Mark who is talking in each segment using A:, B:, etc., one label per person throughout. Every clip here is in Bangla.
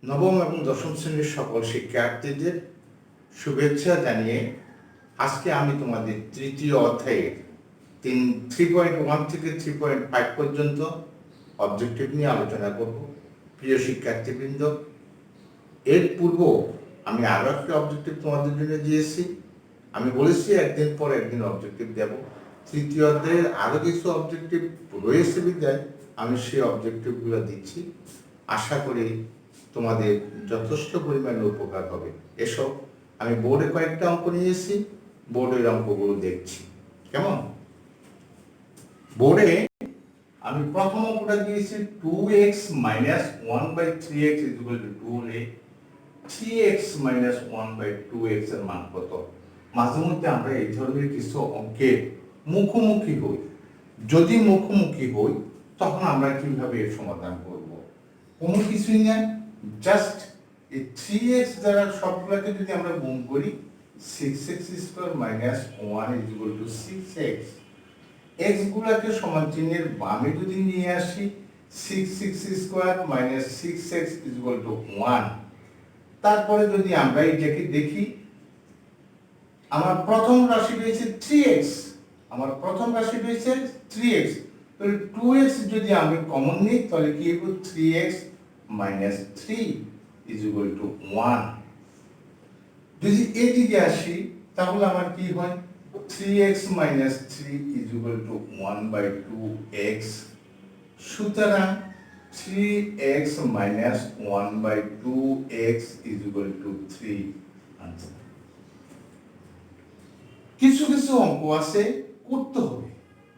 A: নবম এবং দশম শ্রেণীর সকল শিক্ষার্থীদের শুভেচ্ছা জানিয়ে আজকে আমি তোমাদের তৃতীয় অধ্যায়ের 3.1 থেকে 3.5 পর্যন্ত অবজেক্টিভ নিয়ে আলোচনা করব। প্রিয় শিক্ষার্থীবৃন্দ, এর পূর্ব আমি আরও একটি অবজেক্টিভ তোমাদের জন্য দিয়েছি। আমি বলেছি একদিন পর একদিন অবজেক্টিভ দেব। তৃতীয় অধ্যায়ের আরও কিছু অবজেক্টিভ রয়েছে বিদ্যায় আমি সেই অবজেক্টিভগুলো দিচ্ছি। আশা করি তোমাদের যথেষ্ট পরিমাণে উপকার হবে। এসব আমি বোর্ডে কয়েকটা অঙ্ক নিয়েছি, বোর্ডের অঙ্কগুলো দেখছি কেমন। বোর্ডে আমি প্রথম অঙ্কটা দিয়েছি 2x - 1/3x = 2 হলে 3x - 1/2x এর মান কত। মাঝে মধ্যে আমরা এই ধরনের কিছু অঙ্কের মুখোমুখি হই। যদি মুখোমুখি হই তখন আমরা কিভাবে এর সমাধান করব? কোনো কিছুই না, জাস্ট এই 3x দ্বারা সবগুলোকে যদি আমরা গুণ করি 6x² - 1 = 6x। x গুলাকে সমান চিহ্নের বামে যদি নিয়ে আসি 6x² - 6x = 1। তারপরে যদি আমরা এটাকে দেখি, আমার প্রথম রাশি রয়েছে 3x, তাহলে 2x যদি আমি কমন নিই তাহলে কি হবে 3x - 3 = 1। যদি এদিকে আসি তাহলে আমার কি হয় 3x - 3 = 1/2x। সুতরাং 3x - 1/2x = 3 আনসার। কিছু কিছু অঙ্ক আছে করতে হবে,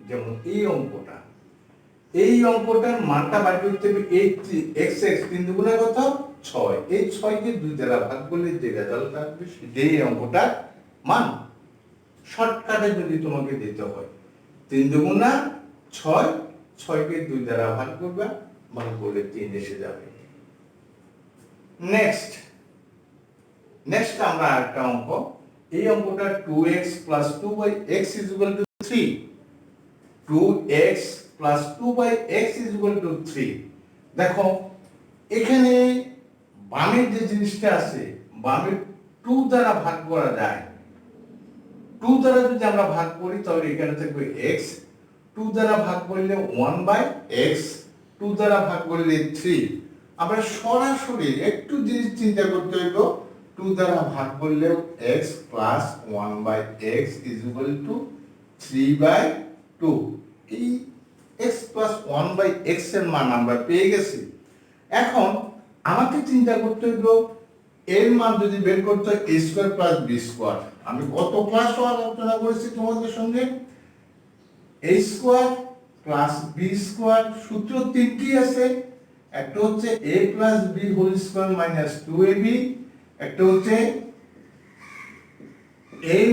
A: যেমন এই অঙ্কটার মানটা বাড়ি করতে হবে। এই x 3 দুগুণে কত 6, এই 6 কে 2 দ্বারা ভাগ করলে যে রেজাল্ট আসবে সেটাই অঙ্কটার মান। শর্টকাটে যদি তোমাকে দিতে হয় 3 দুগুণা 6, 6 কে 2 দ্বারা ভাগ করবে, ভাগ করলে 3 এসে যাবে। নেক্সট আমরা আরেকটা অঙ্ক, এই অঙ্কটা 2x + 2/x = 3। 2x + 2/x = 3। দেখো এখানে বামের যে জিনিসটা আছে, বামের 2 দ্বারা ভাগ করা যায়। 2 দ্বারা যদি আমরা ভাগ করি তাহলে এখানে থাকবে x, 2 দ্বারা ভাগ করলে 1/x, 2 দ্বারা ভাগ করলে 3। আমরা সরাসরি একটু জিনিস চিন্তা করতে হইব, 2 দ্বারা ভাগ করলেও x + 1/x = 3/2। এই x + 1/x এর মান আমরা পেয়ে গেছি। এখন আমাকে চিন্তা করতে হইব এর মান যদি বের করতে হয় a² + b²। আমি গত ক্লাসে আলোচনা করেছি তোমাদের সঙ্গে a² + b² সূত্র তিনটি আছে। একটা হচ্ছে a + b² - 2ab, একটা হচ্ছে a -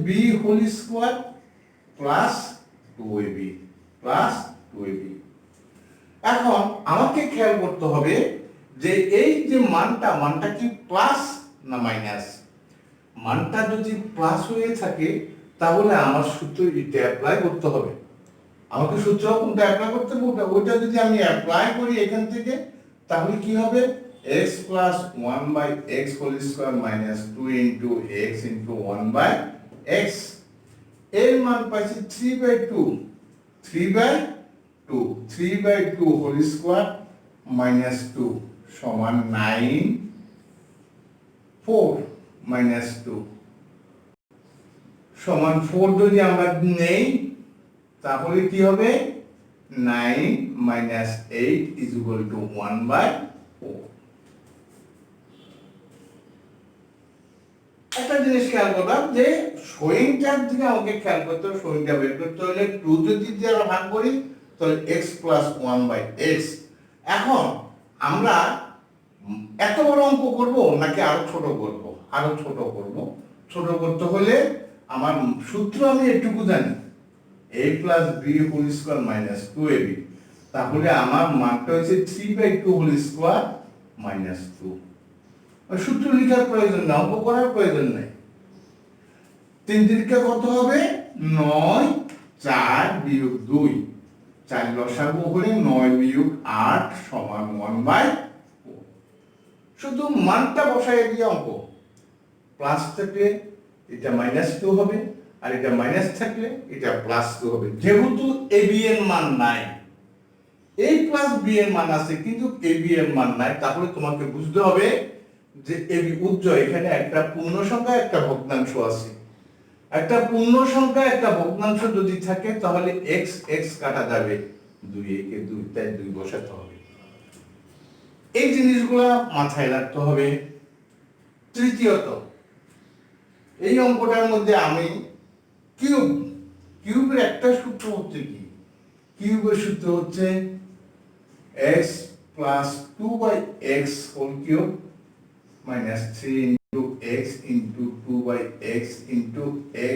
A: b² + 2ab। এখন আমাকে খেয়াল করতে হবে যে এই যে মানটা কি প্লাস না মাইনাস। মানটা যদি প্লাস হয়ে থাকে তাহলে আমার সূত্র এটা অ্যাপ্লাই করতে হবে। আমাকে সূত্র কোনটা অ্যাপ্লাই করতে হবে, ওটা যদি আমি অ্যাপ্লাই করি এখান থেকে তাহলে কি হবে x + 1/x² - 2 × x × 1/x। এর মান পাইছি 3/2 3/2 - 2 সমান 9, 4 - 2 সমান 4 যদি আমরা নেই তাহলে কি হবে 9 - 8 = 1/4। একটা জিনিস খেয়াল করলাম যে সইংটার দিকে আমাকে খেয়াল করতে হবে। সইংটা বের করতে হলে 2 যদি দিয়ে ভাগ করি তাহলে x + 1/x। এখন আমরা এত বড় অঙ্ক করব নাকি আরো ছোট করব? ছোট করতে হলে আমার সূত্র আমি এটুকু জানি, a + b² - 2ab। তাহলে আমার মানটা হচ্ছে 3/2² - 2। সূত্র লেখার প্রয়োজন না, অঙ্ক করার প্রয়োজন নাই। 3 তিরিকা কত হবে 9, 4 - 2, 4 লসাগু হলে 9 - 8 = 1/4। শুধু মানটা বসায় দিয়ে অঙ্ক, প্লাস থাকলে এটা -2 হবে, আর এটা মাইনাস থাকলে এটা +2 হবে। যেহেতু এ বি এর মান নাই, a প্লাস b এর মান আছে কিন্তু a b এর মান নাই, তাহলে তোমাকে বুঝতে হবে যে a b উজ্জ্বল। এখানে একটা পূর্ণ সংখ্যা একটা ভগ্নাংশ আছে, একটা পূর্ণ সংখ্যা একটা ভগ্নাংশ যদি থাকে তাহলে x x কাটা যাবে, 2 একে 2 তাই 2 বসাতে হবে। এই জিনিসগুলো মাথায় রাখতে হবে। তৃতীয়ত, এই অঙ্কটার মধ্যে আমি কিউবের একটা সূত্র হচ্ছে কি, কিউবের সূত্র হচ্ছে x plus 2/x whole cube minus 3 into x into 2/x into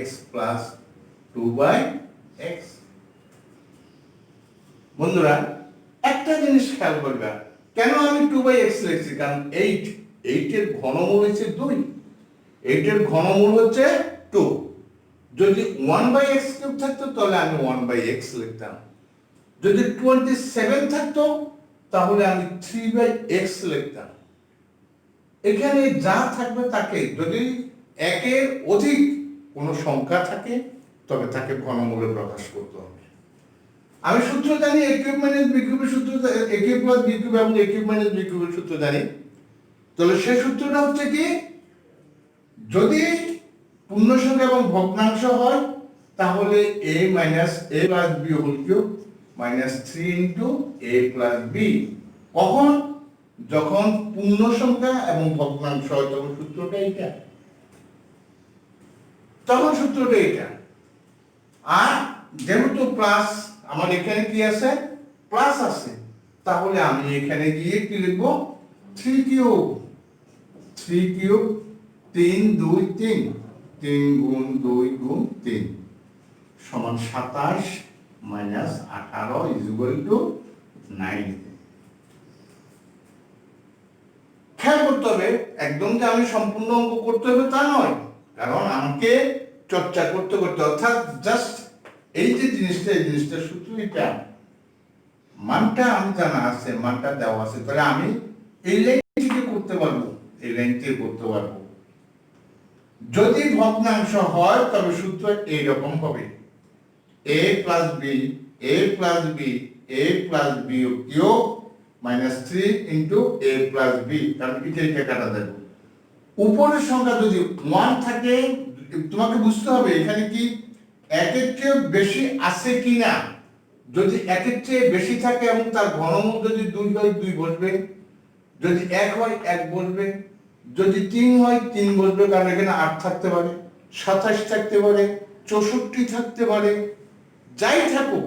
A: x plus 2/x। বন্ধুরা একটা জিনিস খেয়াল করবে, কেন আমি 2/x লিখছি? কারণ 8 এর ঘনমূল হচ্ছে 2, 8 এর ঘনমূল হচ্ছে 2। যদি 1/x কিউব থাকতো তাহলে আমি 1/x লিখতাম, যদি 27 থাকতো তাহলে আমি 3/x লিখতাম। এখানে যা থাকবে তাকে, যদি একের অধিক কোনো সংখ্যা থাকে তবে তাকে ঘনমূলে প্রকাশ করতে হবে। আমি সূত্র জানি a কিউব মাইনাস b কিউবের সূত্র, a cube plus b cube এবং a কিউব মাইনাস b কিউবের সূত্র জানি। তাহলে সেই সূত্রটা হচ্ছে কি, যদি পূর্ণ সংখ্যা এবং ভগ্নাংশ হয় তাহলে a minus a plus b whole cube minus 3 into a plus b। কখন? যখন পূর্ণ সংখ্যা এবং ভগ্নাংশ হয় তখন সূত্রটা এটা, তখন সূত্রটা এটা। আর যেহেতু প্লাস, আমার এখানে কি আছে? প্লাস আছে, তাহলে আমি এখানে গিয়ে কি লিখবো? 3 কিউব, 3 কিউব 3 2 3, 3 গুণ 2 গুণ 3 সমান 27 মাইনাস 18 ইজ ইকুয়াল টু 9। খেয়াল করতে হবে, একদম যে আমি সম্পূর্ণ অঙ্ক করতে হবে তা নয়, কারণ আমাকে চর্চা করতে করতে, অর্থাৎ জাস্ট এই যে জিনিসটা, এই জিনিসটার সূত্র এটা, মানটা আমি জানা আছে, মানটা দেওয়া আছে, তাহলে আমি এই লাইন থেকে করতে পারবো, এই লাইন থেকে করতে পারবো। যদি ভগ্নাংশ হয় তবে সূত্র এইরকম হবে, a plus B, a plus B, a plus B cube minus 3 into a plus B, কারণ এটা কাটা যাবে। উপরের সংখ্যা যদি 1 থাকে, তোমাকে বুঝতে হবে এখানে কি একের চেয়ে বেশি আছে কিনা। যদি একের চেয়ে বেশি থাকে এবং তার ঘনমূল যদি 2 হয় 2 বসবে, যদি 1 হয় 1 বসবে, যদি 3 হয় 3 বসবে, কারণ এখানে 8 থাকতে পারে, 27 থাকতে পারে, 64 থাকতে পারে, যাই থাকুক,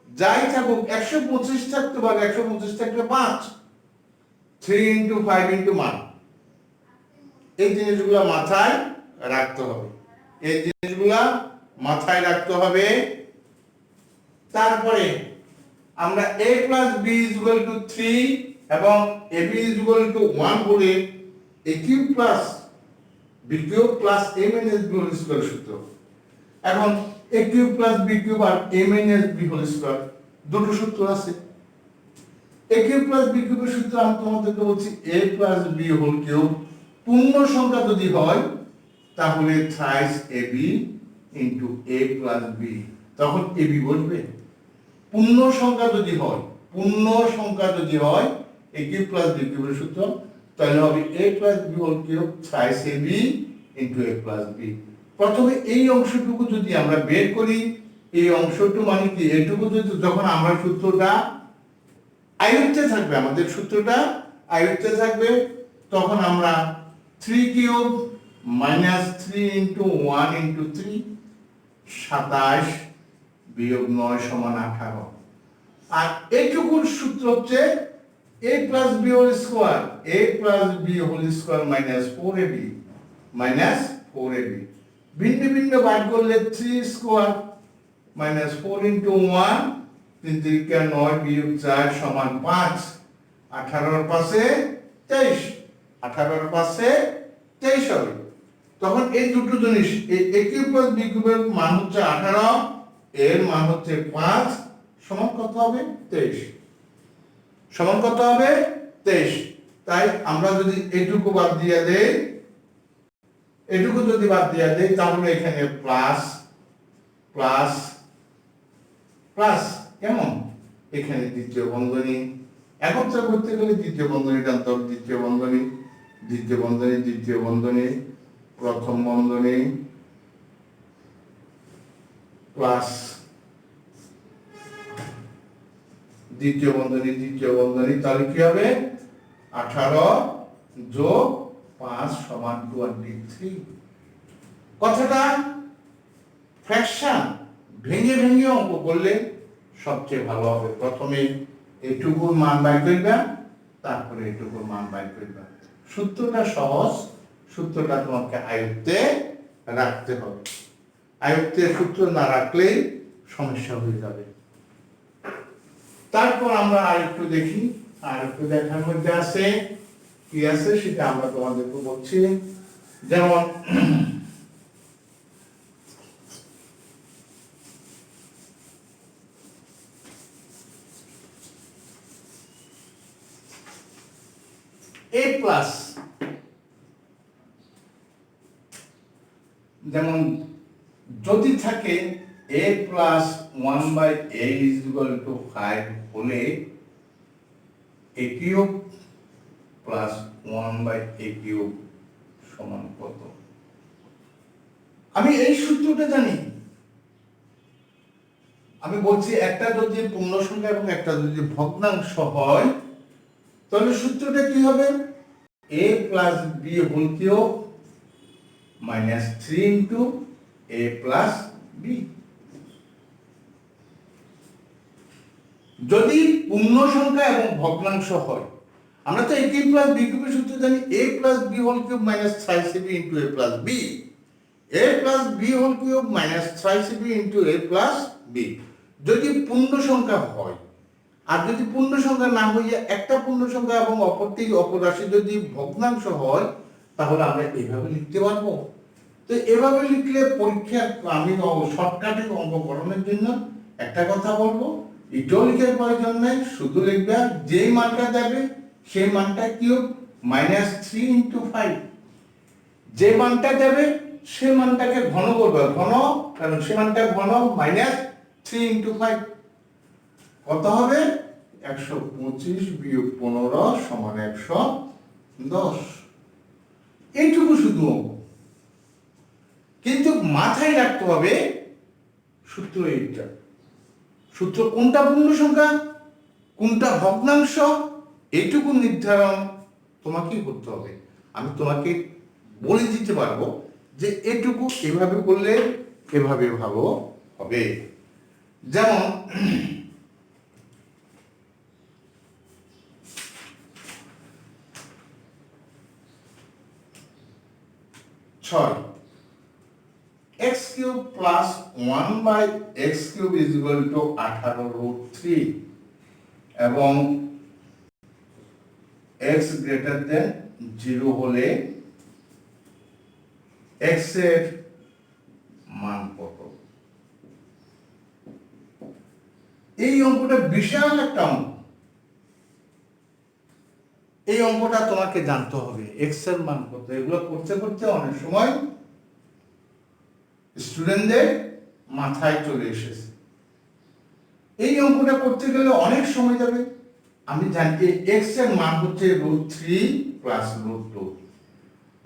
A: যাই থাকুক, 125 থাকতে পারে, 125 থাকলে 5, 3 ইন্টু 5 ইন্টু মান। এই জিনিসগুলো মাথায় রাখতে হবে, এই জিনিসগুলো মাথায় রাখতে হবে। তারপরে আমরা a plus b is equal to 3 এবং ab ইজ ইকুয়াল টু 1 বলে a cube plus b cube plus a minus b whole square সূত্র। এখন a cube plus b cube আর a minus b whole square দুটো সূত্র আছে। a কিউব প্লাস b কিউবের সূত্র আমি তোমাদেরকে বলছি a plus b whole cube, পূর্ণ সংখ্যা যদি হয় তাহলে thrice ab into a plus b, তখন ab বসবে। পূর্ণ সংখ্যা যদি হয়, পূর্ণ সংখ্যা যদি হয় a কিউব প্লাস b কিউবের সূত্র, তাহলে হবে a plus b whole cube thrice ab into a plus b। প্রথমে এই অংশটুকু যদি আমরা বের করি, এই অংশটুকু মানে কি, এটুকু যদি, যখন আমরা সূত্রটা আয়ত্তে থাকবে, আমাদের সূত্রটা আয়ত্তে থাকবে, তখন আমরা 3 কিউব মাইনাস 3 ইন্টু 1 ইন্টু 3, 27 বিয়োগ 9 সমান 18। আর এইটুকুর সূত্র হচ্ছে a plus b whole square, a plus b whole square minus 4ab, minus 4ab। ভিন্ন ভিন্ন ভাগ করলে 3 স্কয়ার মাইনাস 4 ইন্টু 1, 3 3 9 বিয়োগ 4 সমান 5, 18 এর পাশে 23, 18 এর পাশে 23 হবে। তখন এই দুটো জিনিস, এই a কিউব প্লাস b কিউবের মান হচ্ছে 18, এর মান হচ্ছে 5, সমান কত হবে? 23। সমান কত হবে? 23। তাই আমরা যদি এটুকু বাদ দিয়ে দেই, এটুকু যদি বাদ দিয়ে দেই, তাহলে এখানে প্লাস প্লাস প্লাস কেমন, এখানে দ্বিতীয় বন্ধনী একত্র করতে গেলে দ্বিতীয় বন্ধনী টানতে হবে, দ্বিতীয় বন্ধনী দ্বিতীয় বন্ধনী দ্বিতীয় বন্ধনী প্রথম বন্ধনী প্লাস দ্বিতীয় বন্ধনী, তাহলে কি হবে 18 যোগ 5 সমান 23। কথাটা ফ্র্যাকশন ভেঙে ভেঙে অঙ্ক করলে সবচেয়ে ভালো হবে। প্রথমে এটুকুর মান বাই করবা, তারপরে এটুকুর মান বাই করবা। সূত্রটা সহজ, সূত্রটা তোমাকে আয়ত্তে রাখতে হবে। আয়ত্তে সূত্র না রাখলেই সমস্যা হয়ে যাবে। তারপর আমরা আরেকটু দেখি, আরেকটু দেখার মধ্যে আছে কি আছে সেটা আমরা তোমাদেরকে বলছি। যেমন a প্লাস, যেমন যদি থাকে a plus 1/a is equal to 5 হলে a cube plus 1/a cube সমান কত? আমি এই সূত্রটা জানি। আমি বলছি একটা যদি পূর্ণ সংখ্যা এবং একটা যদি ভগ্নাংশ হয়, তাহলে সূত্রটা কি হবে? a plus b whole cube minus 3 into a plus b। যদি পূর্ণ সংখ্যা এবং ভগ্নাংশ হয়, আমরা তো a প্লাস b কিউবের সূত্র জানি, a plus b whole cube minus 3cb into a plus b, a plus b whole cube minus 3cb into a plus b। যদি পূর্ণ সংখ্যা হয়, আর যদি পূর্ণ সংখ্যা না হইয়া একটা পূর্ণ সংখ্যা এবং অপরটি অপর রাশি যদি ভগ্নাংশ হয়, তাহলে আমরা এইভাবে লিখতে পারবো। তো এভাবে লিখলে পরীক্ষা আমি শর্টকাটে অঙ্ক করানোর জন্য একটা কথা বলবো, এটাও লিখার প্রয়োজন নেই, শুধু লিখবে যে মানটা দেবে সেই মানটা কিউব মাইনাস 3 ইন্টু 5। যে মানটা দেবে সে মানটাকে ঘন করবে, ঘন কারণ সে মানটা ঘন, মাইনাস 3 ইন্টু 5 কত হবে? 125 বিয়োগ 15 সমান 110। এইটুকু শুধু অঙ্ক, কিন্তু মাথায় রাখতে হবে সূত্র এইটা। সূত্র কোনটা পূর্ণ সংখ্যা কোনটা ভগ্নাংশ এইটুকু নির্ধারণ তোমাকেই করতে হবে। আমি তোমাকে বলে দিতে পারবো যে এটুকু এভাবে করলে এভাবে ভালো হবে। যেমন 6 x cube plus 1/x cube is equal to 18√3 এবং x গ্রেটার দেন 0 হলে x এর মান কত? এই অঙ্কটা বিশাল একটা অঙ্ক। এই অঙ্কটা তোমাকে জানতে হবে x এর মান কত। এগুলো করতে করতে অনেক সময় স্টুডেন্টদের মাথায় চলে এসেছে। এই অঙ্কটা করতে গেলে অনেক সময় যাবে। আমি জানি x এর মান হচ্ছে √3 প্লাস √2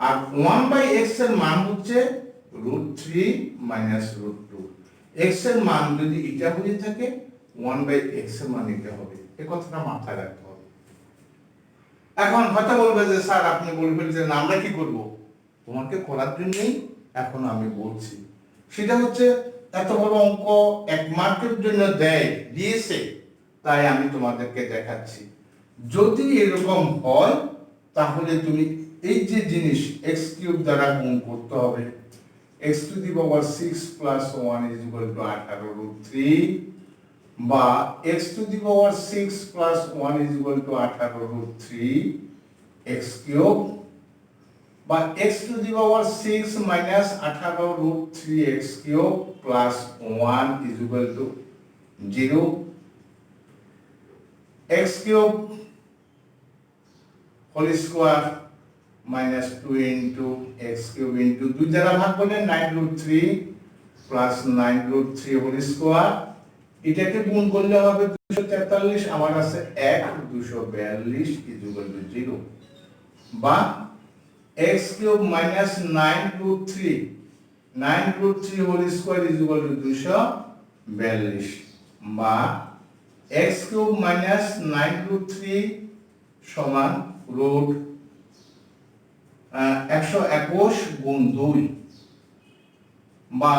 A: আর 1/x এর মান হচ্ছে √3 মাইনাস √2। x এর মান যদি এটা হয়ে থাকে 1/x এর মান এটা হবে। এই কথাটা মাথায় রাখতে হবে। এখন হয়তো বলবে যে স্যার আপনি বলবেন যে আমরা কি করব, তোমাকে করার জন্যই এখন আমি বলছি। সেটা হচ্ছে এত বড় অঙ্ক 1 মার্কের জন্য দিয়েছে, তাই আমি তোমাদেরকে দেখাচ্ছি। যদি এরকম হয় তাহলে তুমি এই যে জিনিস x কিউব দ্বারা গুণ করতে হবে, x to the power 6 plus 1 is equal to 18√3 বা x to the power 6 plus 1 is equal to 18√3 x cube বা x to the power 6 minus 18√3 x cube plus 1 is equal to 0। x cube whole square minus 2 into X cube into 2 দ্বারা ভাগ করলে 9√3 প্লাস 9√3 হোল স্কোয়ার, এটাকে গুণ করলে হবে 243, আমার আছে 1 242 ইকুয়াল টু 0, বা x cube minus 9√3 whole square equal to 242, বা x কিউব মাইনাস 9√3 সমান রুট 121 গুণ 2, বা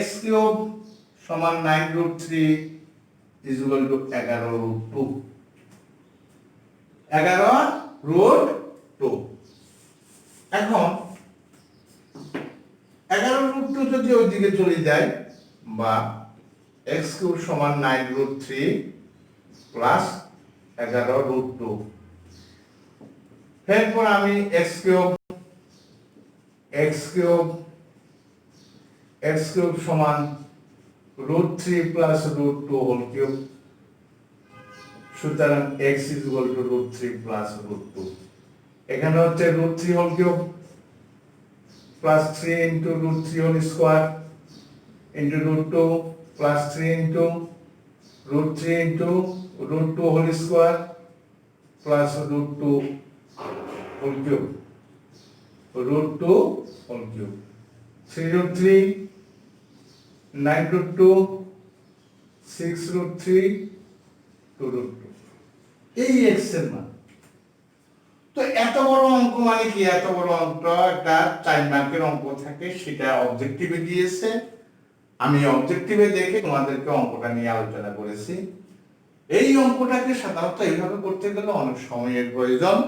A: x কিউব সমান 9√3 ইকুয়াল টু 11√2, 11√2। এখন 11√2 যদি ওই দিকে চলে যায়, বা x কিউব সমান 9√3 প্লাস 11√2, এরপর আমি x কিউব সমান √3 প্লাস √2 হোল কিউব, সুতরাং x ইকুয়াল টু √3 প্লাস √2, এখানে হচ্ছে √3 whole cube plus 3 into √3 whole square into √2 plus 3 into √3 into √2 whole square plus √2 whole cube, √2 whole cube, 3√3 9√2 6√3 2√2, এই x এর মান। তো এত বড় অঙ্ক মানে কি, এত বড় অঙ্ক একটা 4 মার্কের অঙ্ক থাকে, সেটা অবজেক্টিভে দিয়েছে, আমি অবজেক্টিভে দেখে তোমাদেরকে অঙ্কটা নিয়ে আলোচনা করেছি। এই অঙ্কটাকে সাধারণত এইভাবে করতে গেলে অনেক সময়ের প্রয়োজন,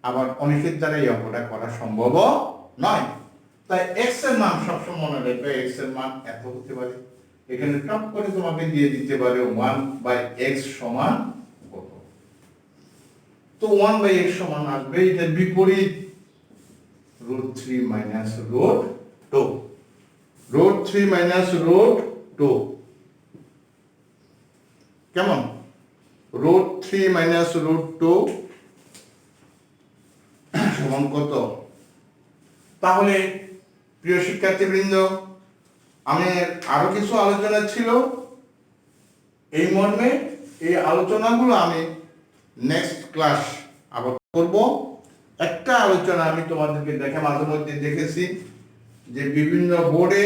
A: আবার অনেকের দ্বারা এই অঙ্কটা করা সম্ভব নয়। তাই x এর মান সবসময় মনে রাখবে, x এর মান এত হতে পারে, এখানে টপ করে তোমাকে দিয়ে দিতে পারে 1/x সমান কত। তো 1/x সমান আসবে এটার বিপরীত √3 মাইনাস √2, √3 মাইনাস √2 কেমন, √3 মাইনাস √2 সমান কত? তাহলে প্রিয় শিক্ষার্থীবৃন্দ, আমি আরো কিছু আলোচনা ছিল এই মর্মে, এই আলোচনাগুলো আমি নেক্সট ক্লাস আবার করব। একটা আলোচনা আমি তোমাদেরকে দেখে মাঝে মধ্যে দেখেছি যে বিভিন্ন বোর্ডে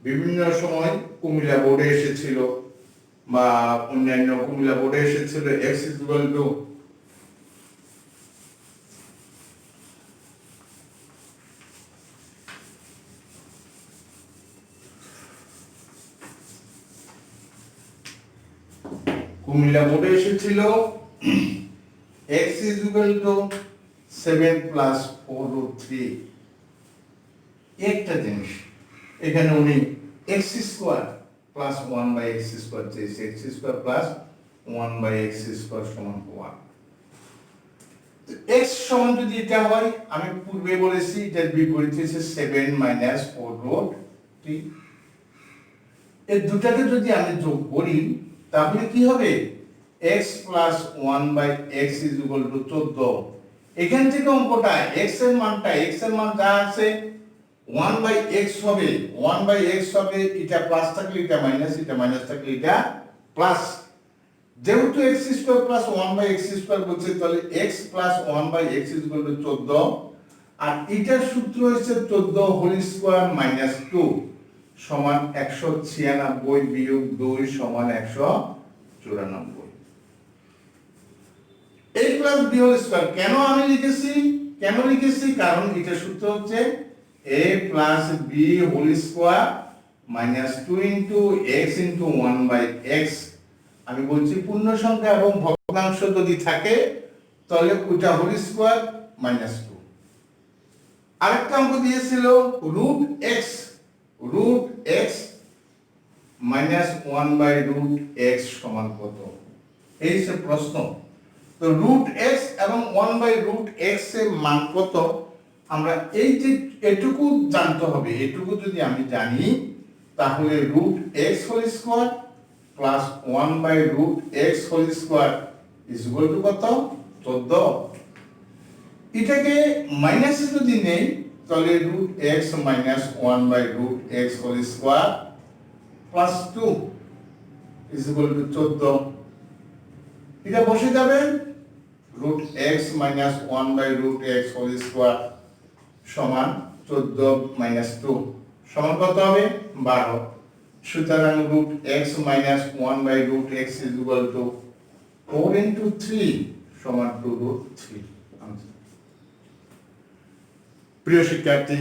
A: বিভিন্ন সময় কুমিল্লা বোর্ডে এসেছিল বা অন্যান্য কুমিল্লা বোর্ডে এসেছিল x ইকুয়াল টু কুমিল্লা বোর্ডে এসেছিল x ইকুয়াল টু 7 প্লাস 4√3। একটা জিনিস এখানে উনি x square plus 1/x square চেয়েছে, x square plus 1/x square সমান 1। তো x সমান যদি এটা হয়, আমি পূর্বে বলেছি এটার বিপরীত হচ্ছে 7 মাইনাস 4√3। এই দুটাকে যদি আমি যোগ করি তাহলে কি হবে, x plus 1/x equal to 14। এখান থেকে অঙ্কটা x এর মান যা আছে 1/x হবে, 1/x হবে, এটা প্লাস থাকলে এটা মাইনাস, এটা মাইনাস থাকলে এটা প্লাস। যেহেতু x square plus 1/x square বলছে, তাহলে x plus 1/x equal to 14, আর এটার সূত্র হচ্ছে 14 হোল স্কয়ার মাইনাস 2 সমান 196 বিয়োগ 2 সমান 194। a plus b whole square কেন আমি লিখেছি, কারণ এটা সূত্র হচ্ছে a plus b whole square minus 2 into x into 1/x। আমি বলছি পূর্ণ সংখ্যা এবং ভগ্নাংশ যদি থাকে তাহলে ওটা হোল স্কয়ার মাইনাস 2। আরেকটা অঙ্ক দিয়েছিল √x মাইনাস 1/√x সমান কত, এই হচ্ছে প্রশ্ন। তো √x এবং 1/√x এর মান কত, আমরা এই যে এটুকু জানতে হবে, এটুকু যদি আমি জানি তাহলে √x whole square plus 1/√x whole square equal to কত, 14। এটাকে মাইনাসে যদি নেই তাহলে root X minus one by root X whole square plus two is equal to 14। এটা বসে যাবে root X minus one by root X whole square সমান 14 মাইনাস 2 সমান কত হবে 12। সুতরাং root X minus one by root X is equal to 4 into 3 সমান 2 রুট 3। প্রিয় শিক্ষার্থী,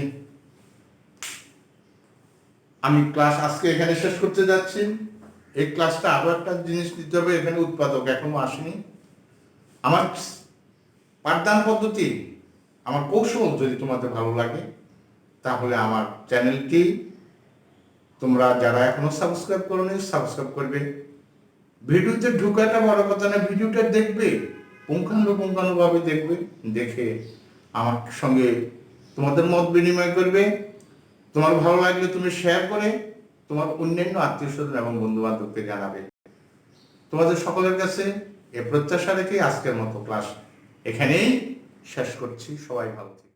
A: আমি ক্লাস আজকে এখানে শেষ করতে যাচ্ছি। এই ক্লাসটা আরো একটা জিনিস দিতে হবে, এখানে উৎপাদক এখনো আসেনি। আমার পাঠদান পদ্ধতি, আমার কৌশল যদি তোমাদের ভালো লাগে তাহলে আমার চ্যানেলটি তোমরা যারা এখনো সাবস্ক্রাইব করোনি সাবস্ক্রাইব করবে। ভিডিওতে ঢুকাটা বড় কথা না, ভিডিওটা দেখবে, পুঙ্খানুপুঙ্খানুভাবে দেখবে, দেখে আমার সঙ্গে তোমাদের মত বিনিময় করবে। তোমার ভালো লাগলে তুমি শেয়ার করে তোমার অন্যান্য আত্মীয় স্বজন এবং বন্ধু বান্ধবকে জানাবে। তোমাদের সকলের কাছে এ প্রত্যাশা রেখে আজকের মতো ক্লাস এখানেই শেষ করছি। সবাই ভালো থাকবে।